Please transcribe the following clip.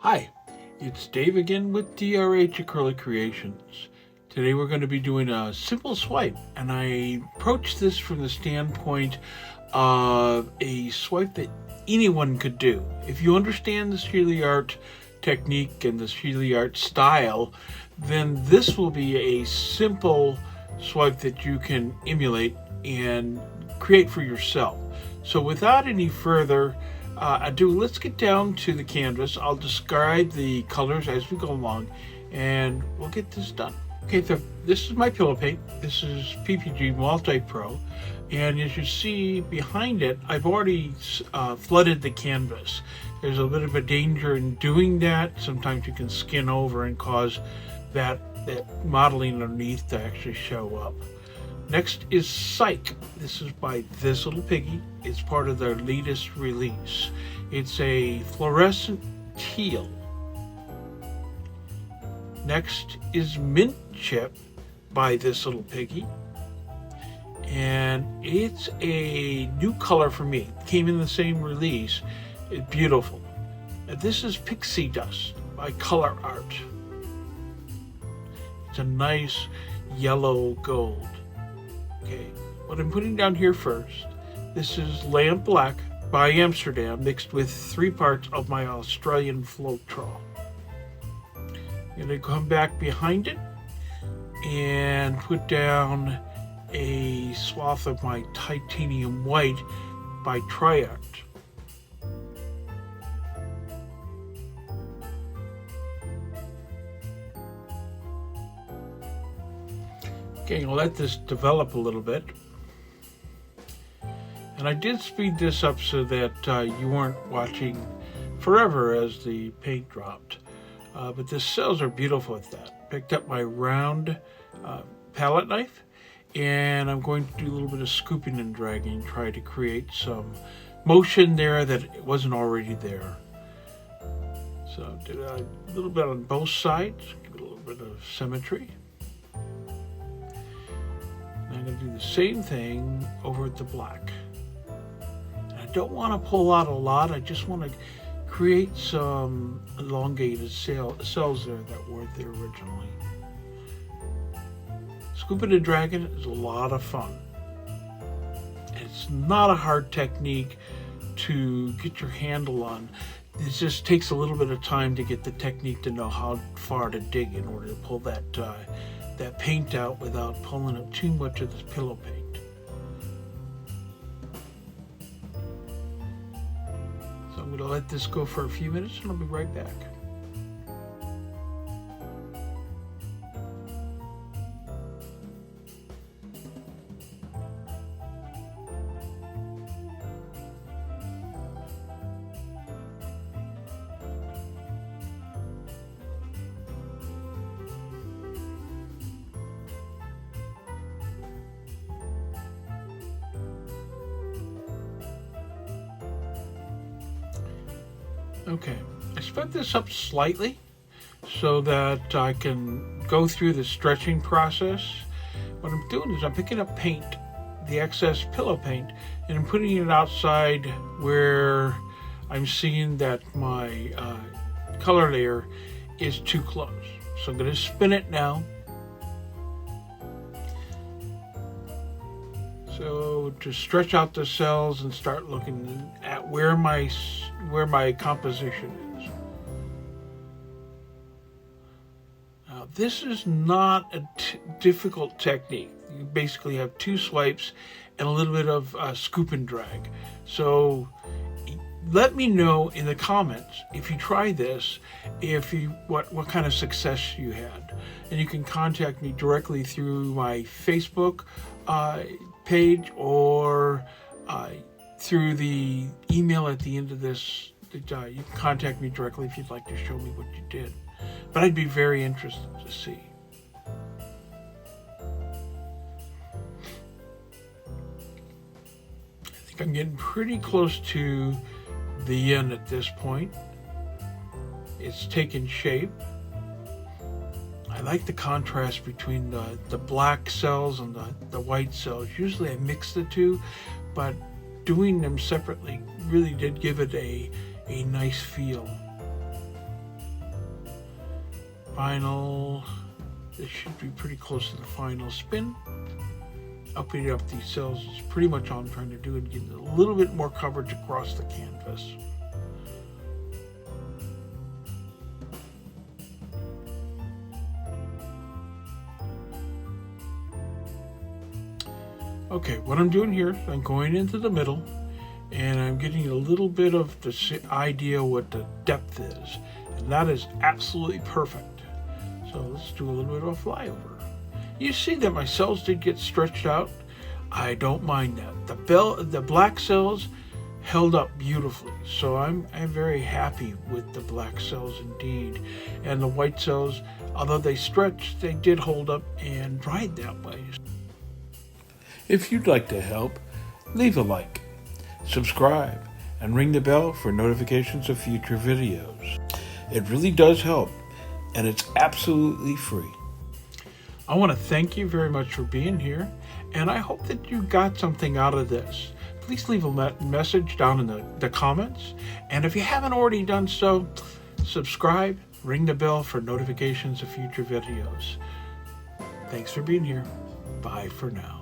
Hi, it's Dave again with DRH Acrylic Creations. Today we're going to be doing a simple swipe, and I approach this from the standpoint of a swipe that anyone could do. If you understand the SheleeArt technique and the Shelee Art style, then this will be a simple swipe that you can emulate and create for yourself. So without any further ado, let's get down to the canvas. I'll describe the colors as we go along and we'll get this done. Okay, so this is my pillow paint. This is PPG Multi-Pro, and as you see behind it, I've already flooded the canvas. There's a bit of a danger in doing that. Sometimes you can skin over and cause that modeling underneath to actually show up. Next is Psyc. This is by this little Piggy. It's part of their latest release. It's a fluorescent teal. Next is Mint Chip by this little Piggy. And it's a new color for me. It came in the same release. It's beautiful. This is Pixie Dust by ColourArte. It's a nice yellow gold. Okay, what I'm putting down here first, this is Lamp Black by Amsterdam mixed with 3 parts of my Australian floetrol. I'm going to come back behind it and put down a swath of my titanium white by TriArt. Okay, I'll let this develop a little bit. And I did speed this up so that you weren't watching forever as the paint dropped. But the cells are beautiful with that. Picked up my round palette knife, and I'm going to do a little bit of scooping and dragging, try to create some motion there that wasn't already there. So did a little bit on both sides, give it a little bit of symmetry. I'm going to do the same thing over at the black. And I don't want to pull out a lot. I just want to create some elongated cells there that weren't there originally. Scooping and dragging is a lot of fun. It's not a hard technique to get your handle on. It just takes a little bit of time to get the technique to know how far to dig in order to pull that paint out without pulling up too much of this pillow paint. So I'm going to let this go for a few minutes and I'll be right back. Okay, I sped this up slightly so that I can go through the stretching process. What I'm doing is I'm picking up paint, the excess pillow paint, and I'm putting it outside where I'm seeing that my color layer is too close. So I'm going to spin it now. So to stretch out the cells and start looking at where my composition is. Now this is not a difficult technique. You basically have 2 swipes and a little bit of scoop and drag. So let me know in the comments if you try this, what kind of success you had, and you can contact me directly through my Facebook page or through the email at the end of this. You can contact me directly if you'd like to show me what you did. But I'd be very interested to see. I think I'm getting pretty close to the end at this point. It's taken shape. I like the contrast between the black cells and the white cells. Usually I mix the two, but doing them separately really did give it a nice feel. final. This should be pretty close to the final spin. Upping up these cells is pretty much all I'm trying to do, and get a little bit more coverage across the canvas. Okay, what I'm doing here, I'm going into the middle, and I'm getting a little bit of the idea what the depth is, and that is absolutely perfect. So let's do a little bit of a flyover. You see that my cells did get stretched out. I don't mind that. The black cells held up beautifully, so I'm very happy with the black cells indeed. And the white cells, although they stretched, they did hold up and dried that way. If you'd like to help, leave a like, subscribe, and ring the bell for notifications of future videos. It really does help, and it's absolutely free. I want to thank you very much for being here, and I hope that you got something out of this. Please leave a message down in the comments, and if you haven't already done so, subscribe, ring the bell for notifications of future videos. Thanks for being here. Bye for now.